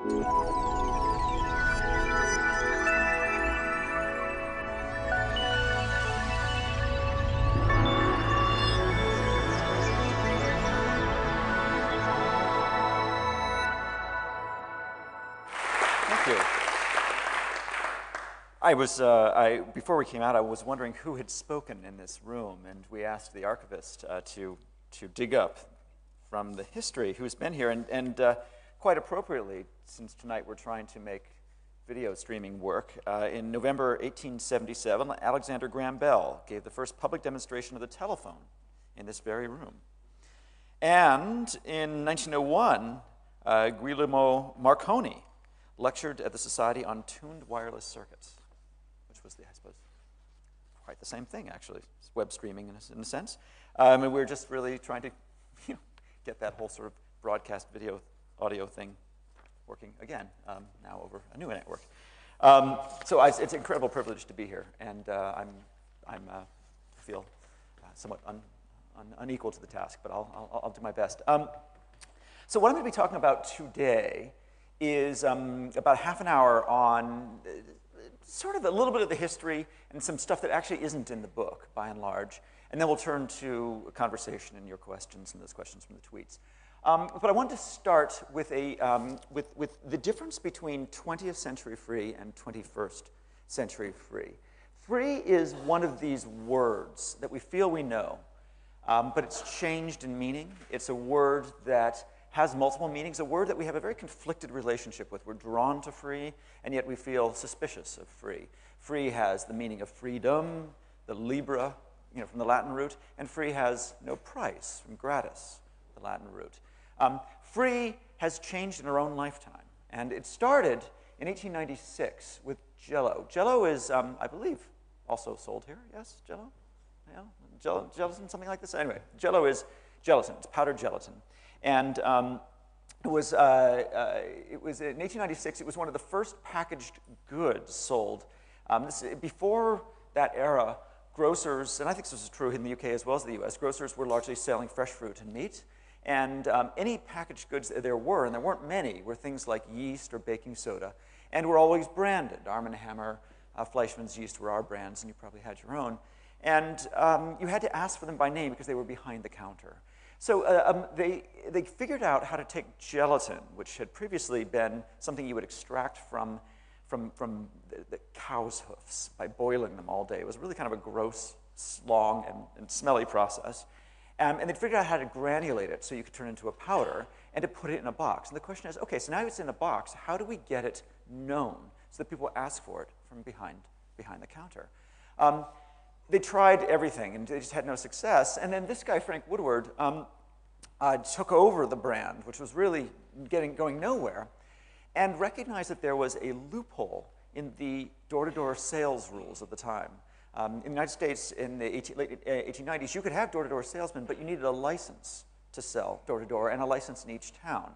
Before we came out, I was wondering who had spoken in this room, and we asked the archivist to dig up from the history who's been here, and quite appropriately, since tonight we're trying to make video streaming work, in November 1877, Alexander Graham Bell gave the first public demonstration of the telephone in this very room. And in 1901, Guglielmo Marconi lectured at the Society on Tuned Wireless Circuits, which was, I suppose, quite the same thing, actually. It's web streaming in a sense. And we're just really trying to get that whole sort of broadcast video audio thing working again, now over a new network. So it's an incredible privilege to be here, and I feel somewhat unequal to the task, but I'll do my best. So what I'm going to be talking about today is about half an hour on sort of a little bit of the history and some stuff that actually isn't in the book, by and large. And then we'll turn to a conversation and your questions and those questions from the tweets. But I want to start with with the difference between 20th century free and 21st century free. Free is one of these words that we feel we know, but it's changed in meaning. It's a word that has multiple meanings, a word that we have a very conflicted relationship with. We're drawn to free, and yet we feel suspicious of free. Free has the meaning of freedom, the libra, from the Latin root, and free has no price, from gratis, the Latin root. Free has changed in our own lifetime, and it started in 1896 with Jell-O. Jell-O is, I believe, also sold here. Yes, Jell-O? Yeah, gelatin, something like this. Anyway, Jell-O is gelatin. It's powdered gelatin. And it was in 1896, it was one of the first packaged goods sold. Before that era, grocers, and I think this was true in the UK as well as the US, grocers were largely selling fresh fruit and meat. And any packaged goods there were, and there weren't many, were things like yeast or baking soda, and were always branded. Arm & Hammer, Fleischmann's Yeast were our brands, and you probably had your own. And you had to ask for them by name because they were behind the counter. So they figured out how to take gelatin, which had previously been something you would extract from the cow's hoofs by boiling them all day. It was really kind of a gross, long, and smelly process. And they figured out how to granulate it so you could turn it into a powder and to put it in a box. And the question is, okay, so now it's in a box, how do we get it known so that people ask for it from behind the counter? They tried everything, and they just had no success. And then this guy, Frank Woodward, took over the brand, which was really going nowhere, and recognized that there was a loophole in the door-to-door sales rules of the time. In the United States, in the late 1890s, you could have door-to-door salesmen, but you needed a license to sell door-to-door and a license in each town.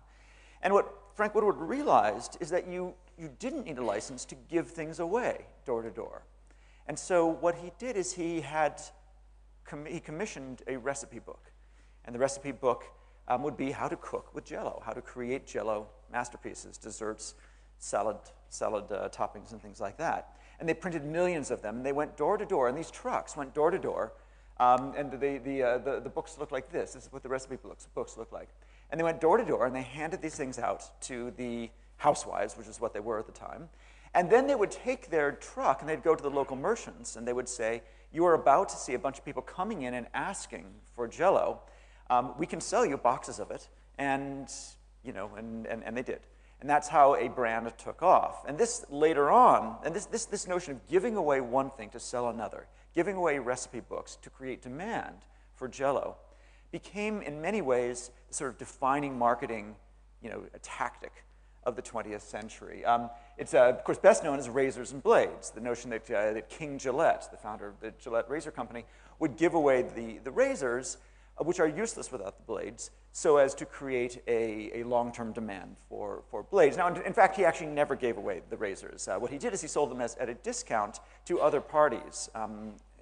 And what Frank Woodward realized is that you didn't need a license to give things away door-to-door. And so what he did is he commissioned a recipe book. And the recipe book would be how to cook with Jell-O, how to create Jell-O masterpieces, desserts, salad toppings, and things like that. And they printed millions of them, and they went door to door, and these trucks went door to door, and the books look like this. This is what the recipe books look like. And they went door to door, and they handed these things out to the housewives, which is what they were at the time. And then they would take their truck, and they'd go to the local merchants, and they would say, you are about to see a bunch of people coming in and asking for Jell-O. We can sell you boxes of it, and they did. And that's how a brand took off. And this later on, and this notion of giving away one thing to sell another, giving away recipe books to create demand for Jell-O, became in many ways the sort of defining marketing, a tactic of the 20th century. It's, of course, best known as razors and blades, the notion that King Gillette, the founder of the Gillette Razor Company, would give away the razors, which are useless without the blades, so as to create a long-term demand for blades. Now, in fact, he actually never gave away the razors. What he did is he sold them at a discount to other parties,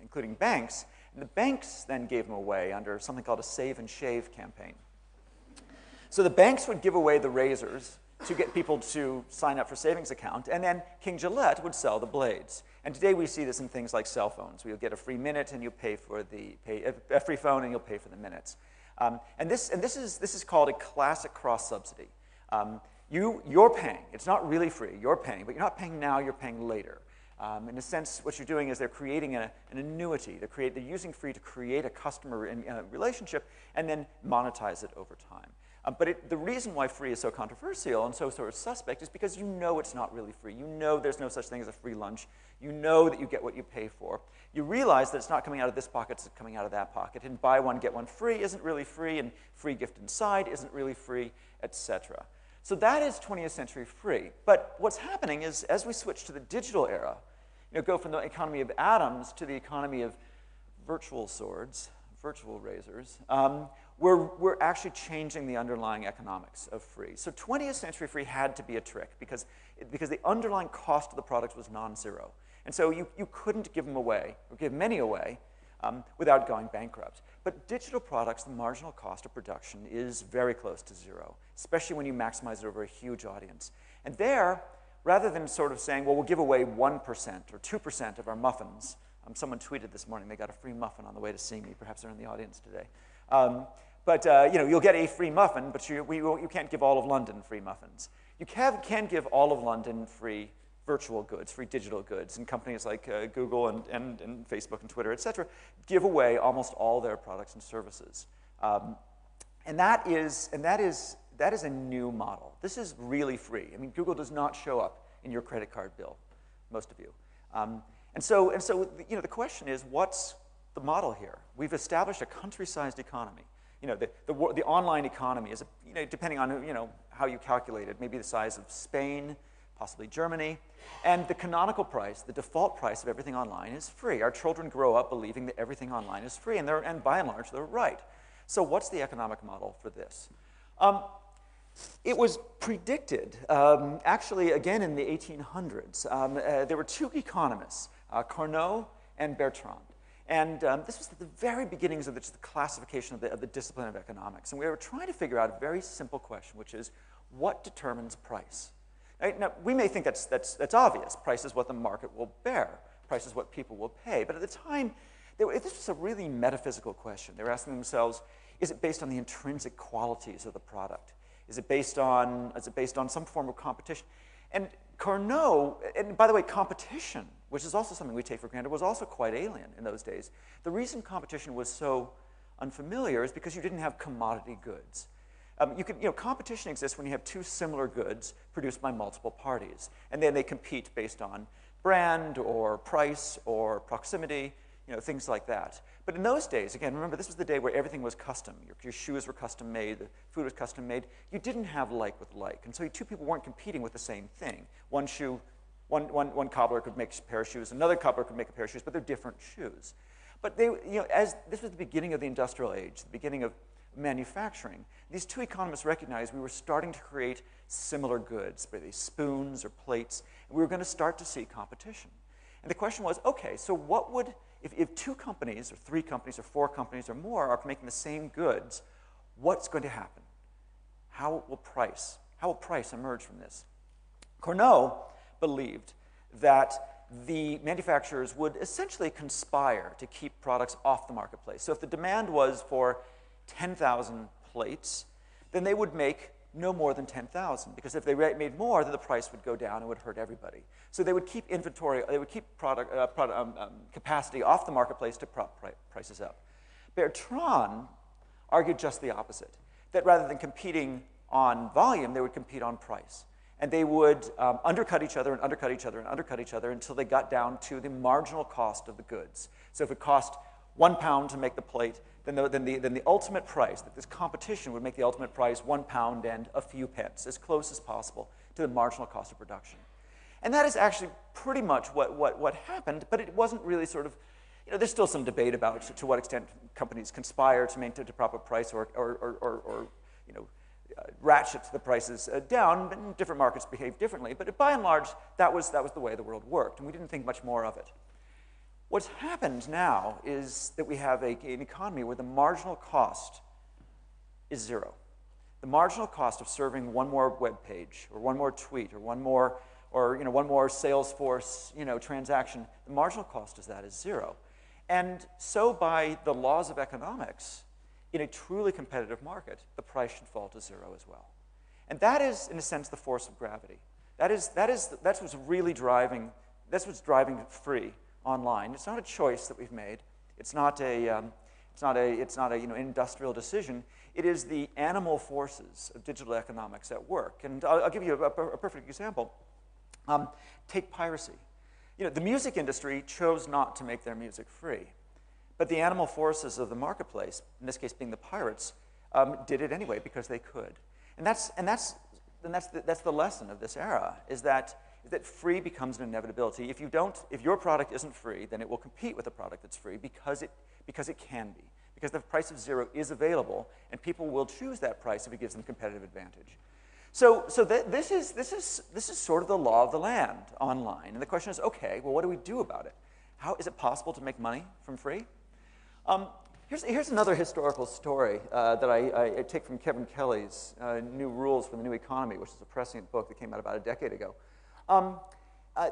including banks, and the banks then gave them away under something called a save and shave campaign. So the banks would give away the razors to get people to sign up for savings account, and then King Gillette would sell the blades. And today we see this in things like cell phones, where you'll get a free minute and you'll pay for a free phone and you'll pay for the minutes. And this is called a classic cross-subsidy. You're paying. It's not really free. You're paying, but you're not paying now. You're paying later. In a sense, what you're doing is they're creating an annuity. They're using free to create a customer relationship and then monetize it over time. But the reason why free is so controversial and so sort of suspect is because you know it's not really free. You know there's no such thing as a free lunch. You know that you get what you pay for. You realize that it's not coming out of this pocket, it's coming out of that pocket. And buy one, get one free isn't really free, and free gift inside isn't really free, etc. So that is 20th century free. But what's happening is, as we switch to the digital era, go from the economy of atoms to the economy of virtual swords, virtual razors, we're actually changing the underlying economics of free. So 20th century free had to be a trick because the underlying cost of the products was non-zero. And so you couldn't give them away, or give many away, without going bankrupt. But digital products, the marginal cost of production is very close to zero, especially when you maximize it over a huge audience. And there, rather than sort of saying, well, we'll give away 1% or 2% of our muffins. Someone tweeted this morning they got a free muffin on the way to see me. Perhaps they're in the audience today. You'll get a free muffin, but you can't give all of London free muffins. You can give all of London free virtual goods, free digital goods, and companies like Google and Facebook and Twitter, et cetera, give away almost all their products and services. And that is a new model. This is really free. I mean, Google does not show up in your credit card bill, most of you. And so the question is, what's the model here? We've established a country-sized economy. The online economy is, depending on how you calculate it, maybe the size of Spain, possibly Germany. And the canonical price, the default price of everything online is free. Our children grow up believing that everything online is free, and by and large, they're right. So what's the economic model for this? It was predicted, actually, again in the 1800s. There were two economists, Carnot and Bertrand. And this was at the very beginnings of the classification of the discipline of economics. And we were trying to figure out a very simple question, which is, what determines price? Right? Now, we may think that's obvious. Price is what the market will bear. Price is what people will pay. But at the time, this was a really metaphysical question. They were asking themselves, is it based on the intrinsic qualities of the product? Is it based on some form of competition? And Carnot, and by the way, competition, which is also something we take for granted, was also quite alien in those days. The reason competition was so unfamiliar is because you didn't have commodity goods. Competition exists when you have two similar goods produced by multiple parties, and then they compete based on brand or price or proximity, things like that. But in those days, again, remember, this was the day where everything was custom. Your shoes were custom made, the food was custom made. You didn't have like with like, and so two people weren't competing with the same thing. One cobbler could make a pair of shoes, another cobbler could make a pair of shoes, but they're different shoes. But as this was the beginning of the industrial age, the beginning of manufacturing, these two economists recognized we were starting to create similar goods, whether these spoons or plates, and we were going to start to see competition. And the question was, okay, so what would, if two companies or three companies or four companies or more are making the same goods, what's going to happen? How will price emerge from this? Carnot believed that the manufacturers would essentially conspire to keep products off the marketplace. So if the demand was for 10,000 plates, then they would make no more than 10,000, because if they made more, then the price would go down and would hurt everybody. So they would keep inventory, they would keep capacity off the marketplace to prop prices up. Bertrand argued just the opposite, that rather than competing on volume, they would compete on price. And they would undercut each other and undercut each other and undercut each other until they got down to the marginal cost of the goods. So if it cost £1 to make the plate, then the ultimate price, that this competition would make the ultimate price £1 and a few pence, as close as possible to the marginal cost of production. And that is actually pretty much what happened, but it wasn't really sort of, there's still some debate about to what extent companies conspire to maintain a proper price or ratchet the prices down, but different markets behave differently. But by and large, that was the way the world worked, and we didn't think much more of it. What's happened now is that we have an economy where the marginal cost is zero. the marginal cost of serving one more web page, or one more tweet, or one more Salesforce transaction, the marginal cost of that is zero. And so by the laws of economics, in a truly competitive market, the price should fall to zero as well. And that is, in a sense, the force of gravity. That's what's really driving, that's what's driving free online. It's not a choice that we've made. It's not an industrial decision. It is the animal forces of digital economics at work. And I'll give you a perfect example. Take piracy. The music industry chose not to make their music free. But the animal forces of the marketplace, in this case being the pirates, did it anyway because they could. And that's the lesson of this era, is that free becomes an inevitability. If your product isn't free, then it will compete with a product that's free because it can be. Because the price of zero is available, and people will choose that price if it gives them competitive advantage. So this is sort of the law of the land online. And the question is, okay, well, what do we do about it? How is it possible to make money from free? Here's another historical story that I take from Kevin Kelly's New Rules for the New Economy, which is a prescient book that came out about a decade ago.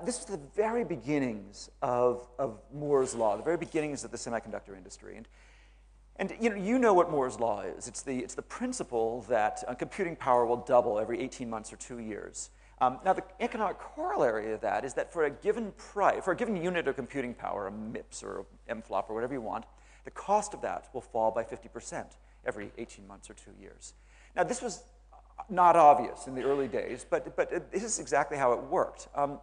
This was the very beginnings of Moore's Law, the very beginnings of the semiconductor industry. And you know what Moore's Law is. It's the principle that computing power will double every 18 months or 2 years. Now, the economic corollary of that is that for a given unit of computing power, a MIPS or a MFLOP or whatever you want, the cost of that will fall by 50% every 18 months or 2 years. Now, this was not obvious in the early days, but this is exactly how it worked. In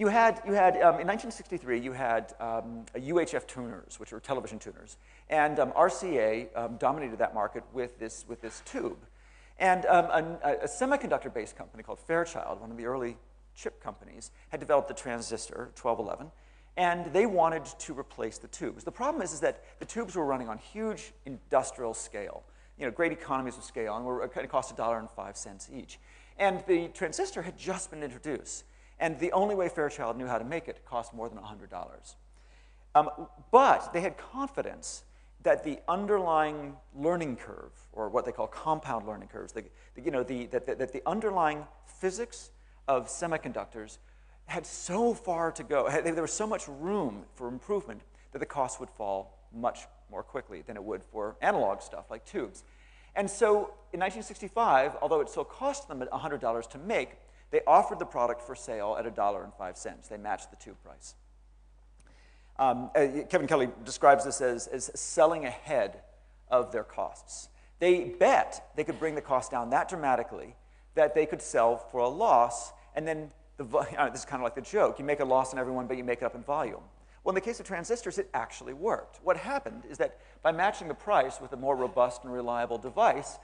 1963, you had UHF tuners, which were television tuners, and RCA dominated that market with this tube. And a semiconductor-based company called Fairchild, one of the early chip companies, had developed the transistor, 1211, and they wanted to replace the tubes. The problem is that the tubes were running on huge industrial scale, great economies of scale, and were going to cost $1.05 each. And the transistor had just been introduced, and the only way Fairchild knew how to make it cost more than $100. But they had confidence that the underlying learning curve, or what they call compound learning curves, that the underlying physics of semiconductors had so far to go, there was so much room for improvement that the cost would fall much more quickly than it would for analog stuff like tubes. And so in 1965, although it still cost them $100 to make, they offered the product for sale at $1.05. They matched the tube price. Kevin Kelly describes this as selling ahead of their costs. They bet they could bring the cost down that dramatically that they could sell for a loss, and then this is kind of like the joke. You make a loss on everyone, but you make it up in volume. Well, in the case of transistors, it actually worked. What happened is that by matching the price with a more robust and reliable device,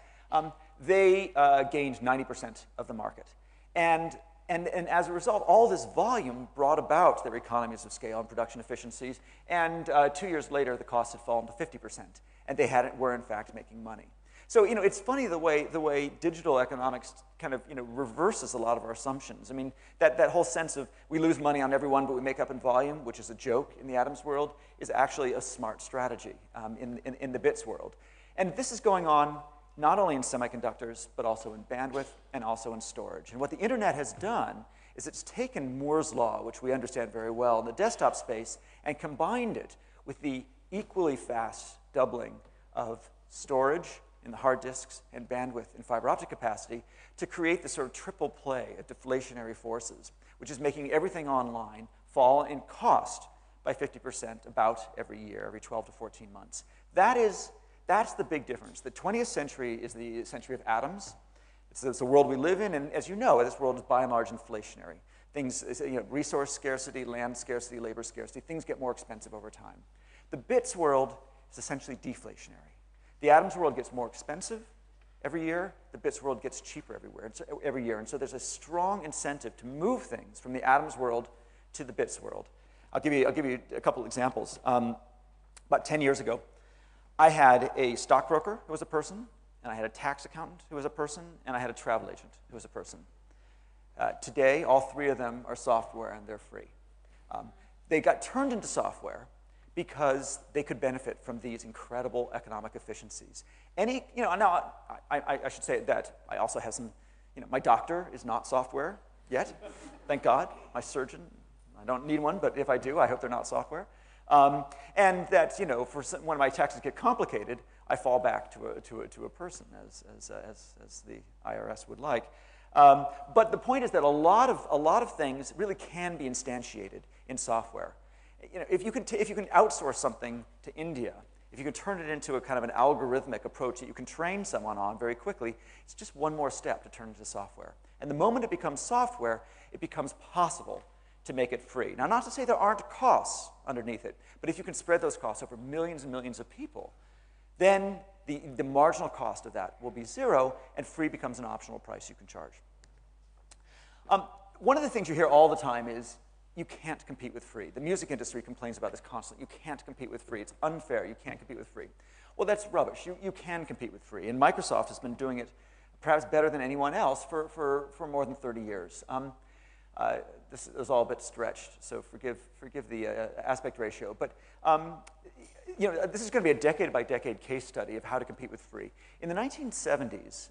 they gained 90% of the market. And as a result, all this volume brought about their economies of scale and production efficiencies, and 2 years later, the cost had fallen to 50%, and they were in fact making money. So it's funny the way digital economics kind of reverses a lot of our assumptions. I mean, that whole sense of we lose money on everyone, but we make up in volume, which is a joke in the atoms world, is actually a smart strategy in the bits world. And this is going on not only in semiconductors, but also in bandwidth and also in storage. And what the internet has done is it's taken Moore's Law, which we understand very well in the desktop space, and combined it with the equally fast doubling of storage in the hard disks and bandwidth in fiber optic capacity to create this sort of triple play of deflationary forces, which is making everything online fall in cost by 50% about every year, every 12 to 14 months. That's the big difference. The 20th century is the century of atoms. It's the world we live in, and as you know, this world is by and large inflationary. Things, resource scarcity, land scarcity, labor scarcity, things get more expensive over time. The bits world is essentially deflationary. The atoms world gets more expensive every year. The bits world gets cheaper every year. And so there's a strong incentive to move things from the atoms world to the bits world. I'll give you a couple examples. About 10 years ago, I had a stockbroker who was a person, and I had a tax accountant who was a person, and I had a travel agent who was a person. Today, all three of them are software, and they're free. They got turned into software because they could benefit from these incredible economic efficiencies. Now I should say that I also have some, my doctor is not software yet, thank God. My surgeon, I don't need one, but if I do, I hope they're not software. And that, when my taxes get complicated, I fall back to a person, as the IRS would like. But the point is that a lot of things really can be instantiated in software. If you can outsource something to India, if you can turn it into a kind of an algorithmic approach that you can train someone on very quickly, it's just one more step to turn it into software. And the moment it becomes software, it becomes possible to make it free. Now, not to say there aren't costs underneath it, but if you can spread those costs over millions and millions of people, then the marginal cost of that will be zero, and free becomes an optional price you can charge. One of the things you hear all the time is, you can't compete with free. The music industry complains about this constantly. You can't compete with free. It's unfair. You can't compete with free. Well, that's rubbish. You can compete with free. And Microsoft has been doing it perhaps better than anyone else for more than 30 years. This is all a bit stretched, so forgive the aspect ratio. But this is going to be a decade-by-decade case study of how to compete with free. In the 1970s,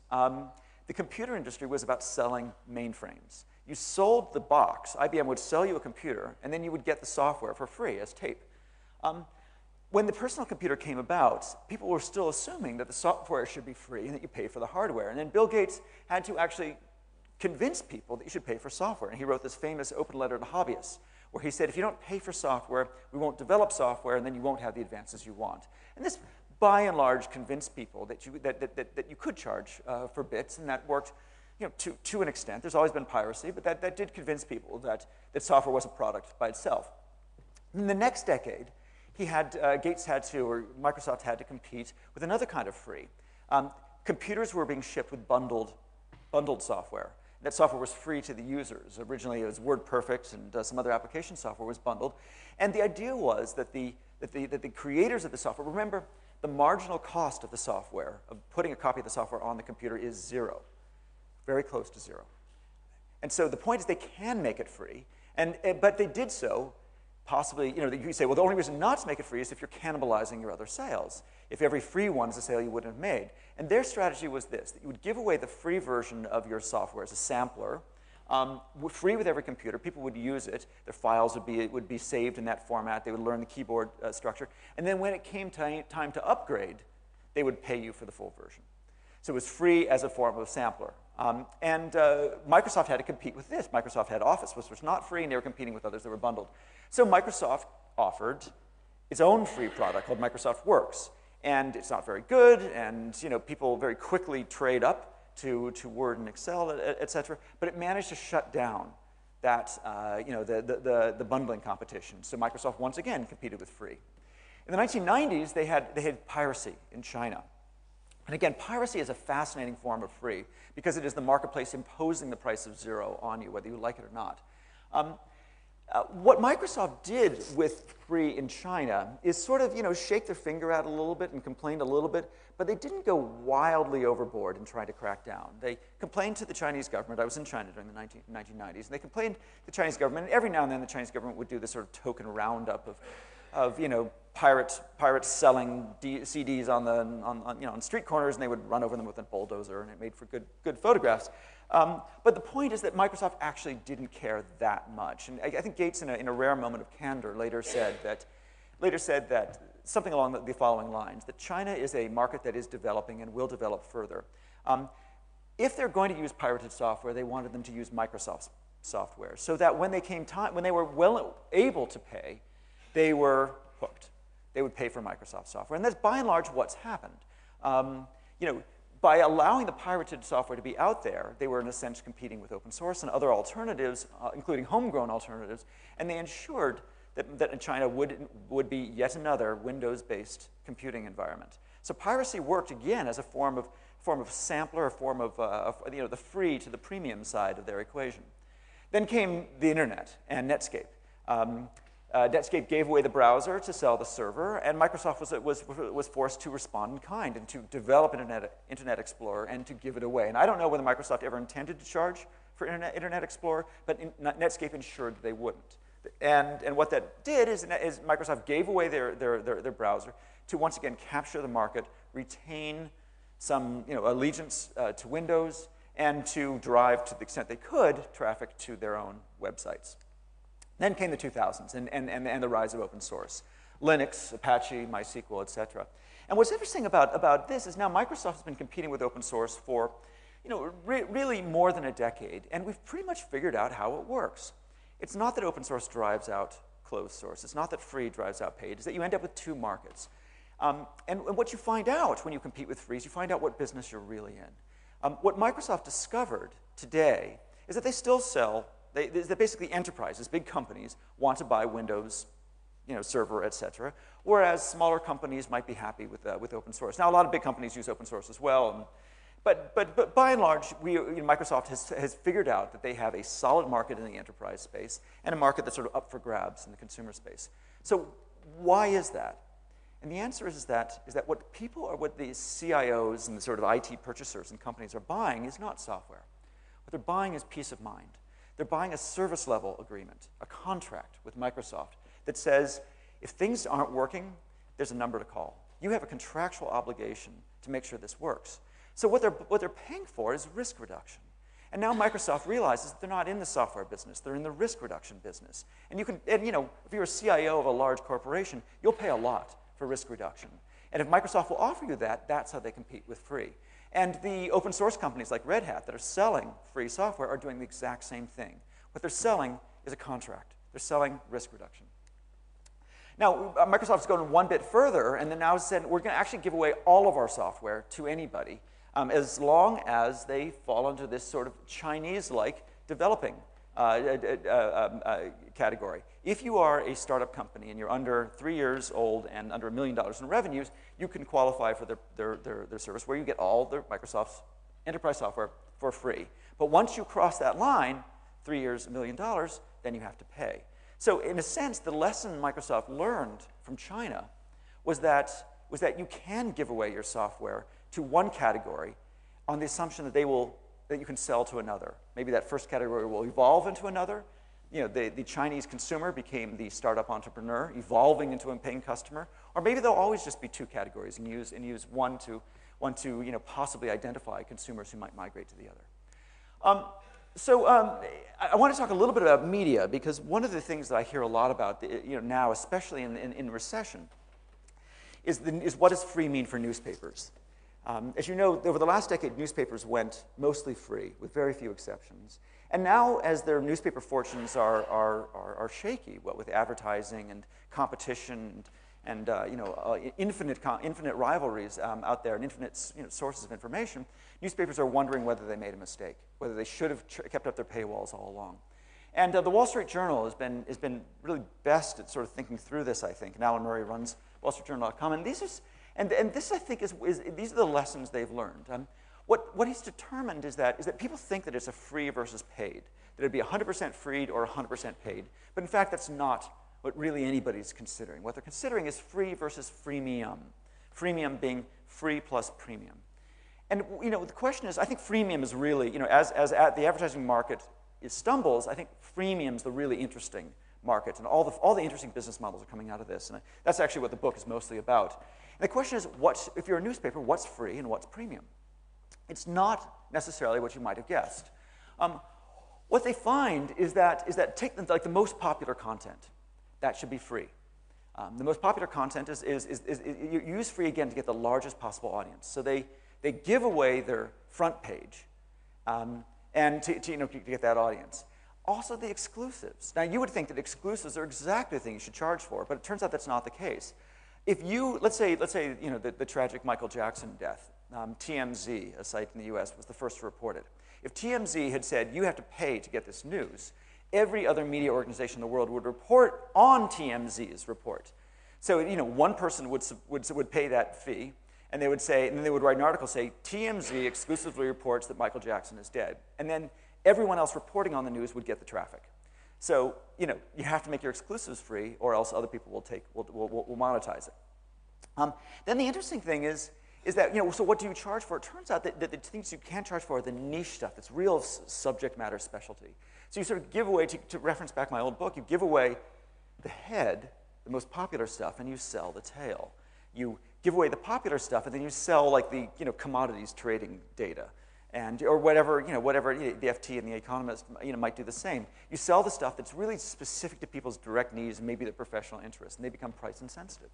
the computer industry was about selling mainframes. You sold the box. IBM would sell you a computer, and then you would get the software for free as tape. When the personal computer came about, people were still assuming that the software should be free and that you pay for the hardware. And then Bill Gates had to actually convince people that you should pay for software. And he wrote this famous open letter to hobbyists, where he said, if you don't pay for software, we won't develop software, and then you won't have the advances you want. And this, by and large, convinced people that you could charge for bits, and that worked to an extent. There's always been piracy, but that did convince people that software was a product by itself. In the next decade, Gates had to, or Microsoft had to compete with another kind of free. Computers were being shipped with bundled software. That software was free to the users. Originally, it was WordPerfect, and some other application software was bundled. And the idea was that the creators of the software, remember, the marginal cost of the software, of putting a copy of the software on the computer, is zero. Very close to zero. And so the point is they can make it free, but they did so possibly, you say, well, the only reason not to make it free is if you're cannibalizing your other sales. If every free one is a sale you wouldn't have made. And their strategy was this, that you would give away the free version of your software as a sampler, free with every computer. People would use it. Their files would be saved in that format. They would learn the keyboard structure. And then when it came time to upgrade, they would pay you for the full version. So it was free as a form of sampler. Microsoft had to compete with this. Microsoft had Office, which was not free, and they were competing with others that were bundled. So Microsoft offered its own free product called Microsoft Works. And it's not very good, and people very quickly trade up to Word and Excel, et cetera. But it managed to shut down that, the bundling competition. So Microsoft once again competed with free. In the 1990s, they had piracy in China. And again, piracy is a fascinating form of free because it is the marketplace imposing the price of zero on you, whether you like it or not. What Microsoft did with free in China is sort of, shake their finger at it a little bit and complained a little bit, but they didn't go wildly overboard in trying to crack down. They complained to the Chinese government. I was in China during the 1990s, and they complained to the Chinese government, and every now and then the Chinese government would do this sort of token roundup of pirates selling CDs on street corners, and they would run over them with a bulldozer, and it made for good photographs. But the point is that Microsoft actually didn't care that much. And I think Gates, in a rare moment of candor, later said that something along the following lines, that China is a market that is developing and will develop further. If they're going to use pirated software, they wanted them to use Microsoft's software, so that when they were well able to pay, they were hooked. They would pay for Microsoft software. And that's by and large what's happened. By allowing the pirated software to be out there, they were in a sense competing with open source and other alternatives, including homegrown alternatives, and they ensured that China would be yet another Windows-based computing environment. So piracy worked again as a form of sampler, a form of the free to the premium side of their equation. Then came the internet and Netscape. Netscape gave away the browser to sell the server, and Microsoft was forced to respond in kind and to develop an Internet Explorer and to give it away. And I don't know whether Microsoft ever intended to charge for Internet Explorer, but Netscape ensured that they wouldn't. And what that did is Microsoft gave away their browser to once again capture the market, retain some allegiance to Windows, and to drive, to the extent they could, traffic to their own websites. Then came the 2000s and the rise of open source. Linux, Apache, MySQL, et cetera. And what's interesting about this is now Microsoft has been competing with open source for really more than a decade, and we've pretty much figured out how it works. It's not that open source drives out closed source. It's not that free drives out paid. It's that you end up with two markets. And what you find out when you compete with free is you find out what business you're really in. What Microsoft discovered today is that they still sell, that basically enterprises, big companies, want to buy Windows Server, et cetera, whereas smaller companies might be happy with open source. Now, a lot of big companies use open source as well, but by and large, Microsoft has figured out that they have a solid market in the enterprise space and a market that's sort of up for grabs in the consumer space. So why is that? And the answer is that what the CIOs and the sort of IT purchasers and companies are buying is not software. What they're buying is peace of mind. They're buying a service level agreement, a contract with Microsoft that says, if things aren't working, there's a number to call. You have a contractual obligation to make sure this works. So what they're paying for is risk reduction. And now Microsoft realizes that they're not in the software business, they're in the risk reduction business. And if you're a CIO of a large corporation, you'll pay a lot for risk reduction. And if Microsoft will offer you that, that's how they compete with free. And the open source companies like Red Hat that are selling free software are doing the exact same thing. What they're selling is a contract. They're selling risk reduction. Now, Microsoft's going one bit further, and then now said, we're going to actually give away all of our software to anybody, as long as they fall into this sort of Chinese-like developing category. If you are a startup company and you're under 3 years old and under $1 million in revenues, you can qualify for their service where you get all the Microsoft's enterprise software for free. But once you cross that line, 3 years, $1 million, then you have to pay. So in a sense, the lesson Microsoft learned from China was that you can give away your software to one category on the assumption that you can sell to another. Maybe that first category will evolve into another. The Chinese consumer became the startup entrepreneur, evolving into a paying customer. Or maybe there'll always just be two categories and use one to possibly identify consumers who might migrate to the other. I want to talk a little bit about media, because one of the things that I hear a lot about now, especially in recession, is what does free mean for newspapers? As you know, over the last decade, newspapers went mostly free, with very few exceptions. And now, as their newspaper fortunes are shaky, what with advertising and competition and infinite rivalries out there and infinite sources of information, newspapers are wondering whether they made a mistake, whether they should have kept up their paywalls all along. And the Wall Street Journal has been really best at sort of thinking through this, I think. And Alan Murray runs wallstreetjournal.com. And this, I think, these are the lessons they've learned. What he's determined is that people think that it's a free versus paid, that it'd be 100% free or 100% paid. But in fact, that's not what really anybody's considering. What they're considering is free versus freemium. Freemium being free plus premium. And the question is, I think freemium is really, as the advertising market stumbles, I think freemium's the really interesting market, and all the interesting business models are coming out of this. And that's actually what the book is mostly about. And the question is, if you're a newspaper, what's free and what's premium? It's not necessarily what you might have guessed. What they find is that take the most popular content, that should be free. The most popular content is you use free again to get the largest possible audience. So they give away their front page, and to get that audience. Also the exclusives. Now you would think that exclusives are exactly the thing you should charge for, but it turns out that's not the case. If you let's say the tragic Michael Jackson death, TMZ, a site in the U.S., was the first to report it. If TMZ had said you have to pay to get this news, every other media organization in the world would report on TMZ's report. So one person would pay that fee, and then they would write an article say TMZ exclusively reports that Michael Jackson is dead, and then everyone else reporting on the news would get the traffic. So you have to make your exclusives free, or else other people will monetize it. Then the interesting thing is that so what do you charge for? It turns out that the things you can charge for are the niche stuff. It's real subject matter specialty. So you sort of give away, to reference back my old book, you give away the head, the most popular stuff, and you sell the tail. You give away the popular stuff, and then you sell like the commodities trading data, or whatever the FT and the Economist might do the same. You sell the stuff that's really specific to people's direct needs and maybe their professional interests, and they become price insensitive.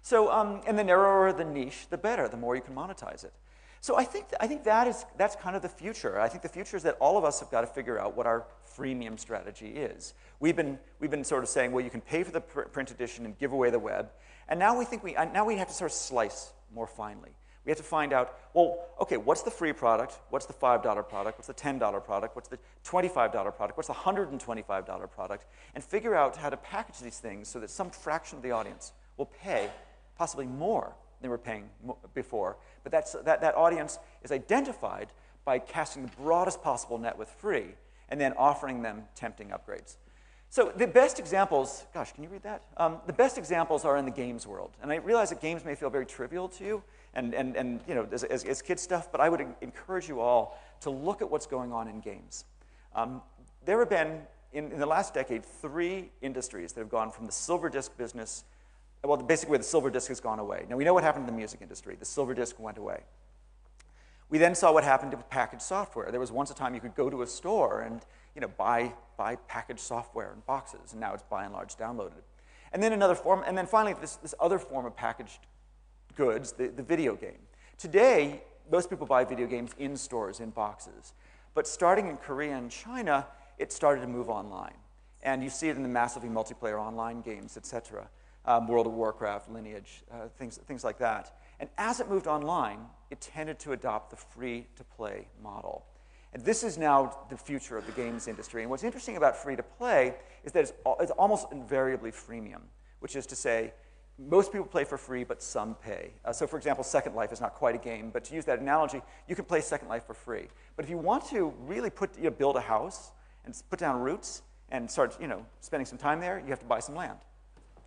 So and the narrower the niche, the better. The more you can monetize it. So I think that's kind of the future. I think the future is that all of us have got to figure out what our freemium strategy is. We've been sort of saying, well, you can pay for the print edition and give away the web, and now we have to sort of slice more finely. We have to find out, well, okay, what's the free product? What's the $5 product? What's the $10 product? What's the $25 product? What's the $125 product? And figure out how to package these things so that some fraction of the audience will pay possibly more than we were paying before. But that audience is identified by casting the broadest possible net with free and then offering them tempting upgrades. So the best examples, gosh, can you read that? The best examples are in the games world. And I realize that games may feel very trivial to you and as kid stuff, but I would encourage you all to look at what's going on in games. There have been, in the last decade, 3 industries that have gone from the silver disc business, well, basically the silver disc has gone away. Now, we know what happened in the music industry. The silver disc went away. We then saw what happened to packaged software. There was once a time you could go to a store and buy packaged software in boxes, and now it's by and large downloaded. And then another form, and then finally this other form of packaged goods, the video game. Today, most people buy video games in stores, in boxes. But starting in Korea and China, it started to move online. And you see it in the massively multiplayer online games, etc. World of Warcraft, Lineage, things like that. And as it moved online, it tended to adopt the free-to-play model. And this is now the future of the games industry. And what's interesting about free-to-play is that it's almost invariably freemium, which is to say, most people play for free, but some pay. So for example, Second Life is not quite a game, but to use that analogy, you can play Second Life for free. But if you want to really build a house and put down roots and start spending some time there, you have to buy some land.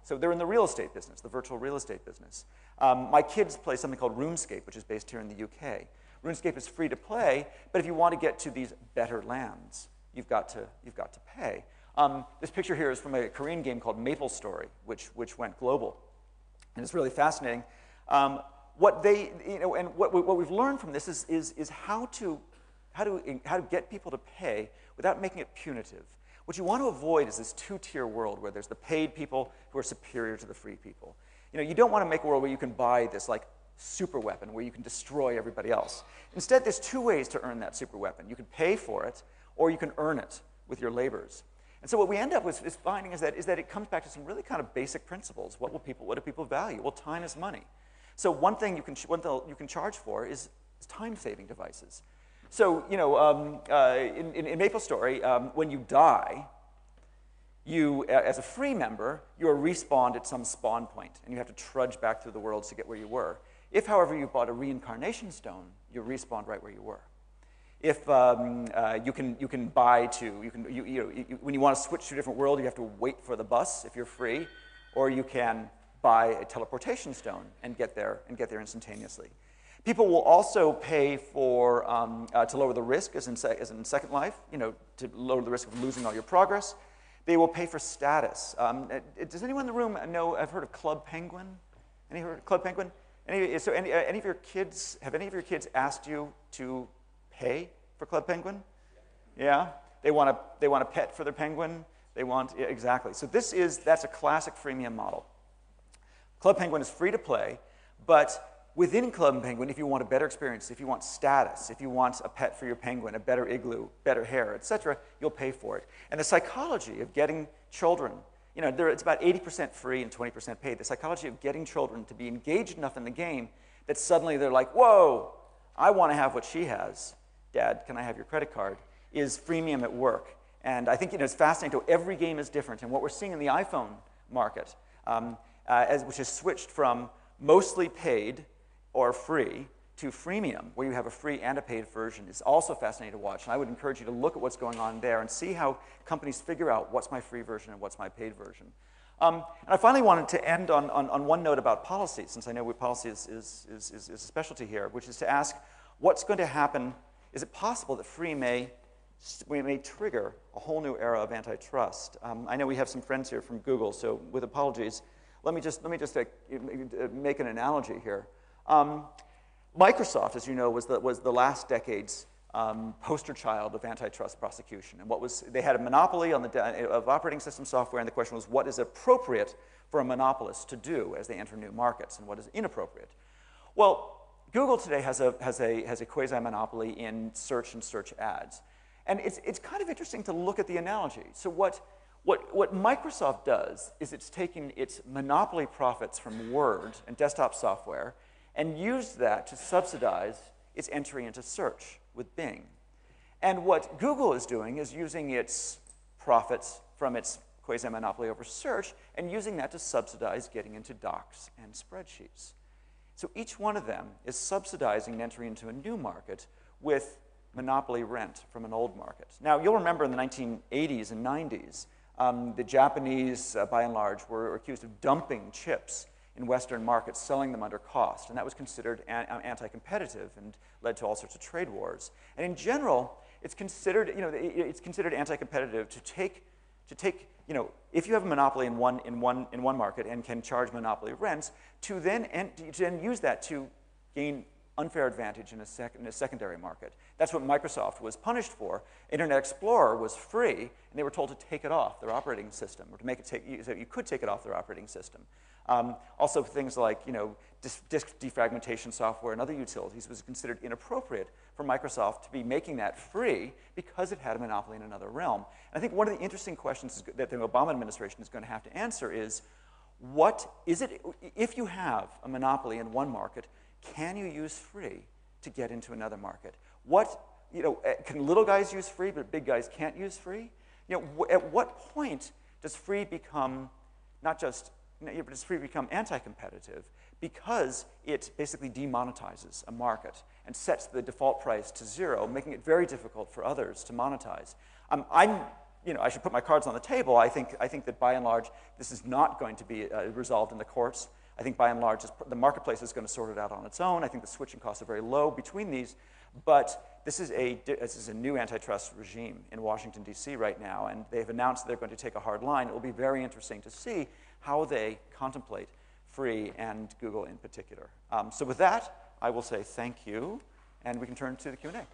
So they're in the real estate business, the virtual real estate business. My kids play something called RuneScape, which is based here in the UK. RuneScape is free to play, but if you want to get to these better lands, you've got to pay. This picture here is from a Korean game called MapleStory, which went global, and it's really fascinating. What we've learned from this is how to get people to pay without making it punitive. What you want to avoid is this 2-tier world where there's the paid people who are superior to the free people. You don't want to make a world where you can buy this like super weapon where you can destroy everybody else. Instead, there's 2 ways to earn that super weapon. You can pay for it, or you can earn it with your labors. And so what we end up with is finding is that it comes back to some really kind of basic principles. What do people value? Well, time is money. So one thing you can charge for is time-saving devices. So, in MapleStory, when you die, you, as a free member, you are respawned at some spawn point, and you have to trudge back through the world to get where you were. If, however, you bought a reincarnation stone, you're respawned right where you were. If you can buy when you want to switch to a different world, you have to wait for the bus if you're free, or you can buy a teleportation stone and get there instantaneously. People will also pay for to lower the risk, as in Second Life, to lower the risk of losing all your progress. They will pay for status. Does anyone in the room know? I've heard of Club Penguin. Any heard of Club Penguin? Any of your kids? Have any of your kids asked you to pay for Club Penguin? Yeah. They want a pet for their penguin. Yeah, exactly. So that's a classic freemium model. Club Penguin is free to play, but within Club Penguin, if you want a better experience, if you want status, if you want a pet for your penguin, a better igloo, better hair, etc., you'll pay for it. And the psychology of getting children, it's about 80% free and 20% paid. The psychology of getting children to be engaged enough in the game that suddenly they're like, whoa, I want to have what she has. Dad, can I have your credit card? Is freemium at work. And I think it's fascinating. Every game is different. And what we're seeing in the iPhone market, which has switched from mostly paid or free to freemium, where you have a free and a paid version, is also fascinating to watch. And I would encourage you to look at what's going on there and see how companies figure out what's my free version and what's my paid version. And I finally wanted to end on one note about policy, since I know policy is a specialty here, which is to ask what's going to happen. Is it possible that free may may trigger a whole new era of antitrust. I know we have some friends here from Google, so with apologies, let me just make an analogy here. Microsoft, as you know, was the last decade's poster child of antitrust prosecution. And they had a monopoly on of operating system software, and the question was, what is appropriate for a monopolist to do as they enter new markets, and what is inappropriate? Well, Google today has a quasi-monopoly in search and search ads. And it's kind of interesting to look at the analogy. So what Microsoft does is it's taking its monopoly profits from Word and desktop software and used that to subsidize its entry into search with Bing. And what Google is doing is using its profits from its quasi-monopoly over search and using that to subsidize getting into docs and spreadsheets. So each one of them is subsidizing entry into a new market with monopoly rent from an old market. Now, you'll remember in the 1980s and 90s, the Japanese, by and large, were accused of dumping chips in Western markets, selling them under cost. And that was considered anti-competitive and led to all sorts of trade wars. And in general, it's considered, it's considered anti-competitive to take, if you have a monopoly in one market and can charge monopoly rents, to then use that to gain unfair advantage in a secondary market. That's what Microsoft was punished for. Internet Explorer was free, and they were told to take it off their operating system, or to make it so you could take it off their operating system. Also, things like disk defragmentation software and other utilities was considered inappropriate for Microsoft to be making that free because it had a monopoly in another realm. And I think one of the interesting questions that the Obama administration is going to have to answer is, if you have a monopoly in one market, can you use free to get into another market? Can little guys use free, but big guys can't use free? At what point does free become does free become anti-competitive? Because it basically demonetizes a market and sets the default price to zero, making it very difficult for others to monetize. I should put my cards on the table. I think that by and large, this is not going to be resolved in the courts. I think by and large, the marketplace is going to sort it out on its own. I think the switching costs are very low between these. But this is a new antitrust regime in Washington, D.C. right now, and they've announced they're going to take a hard line. It will be very interesting to see how they contemplate free and Google in particular. So with that, I will say thank you, and we can turn to the Q&A.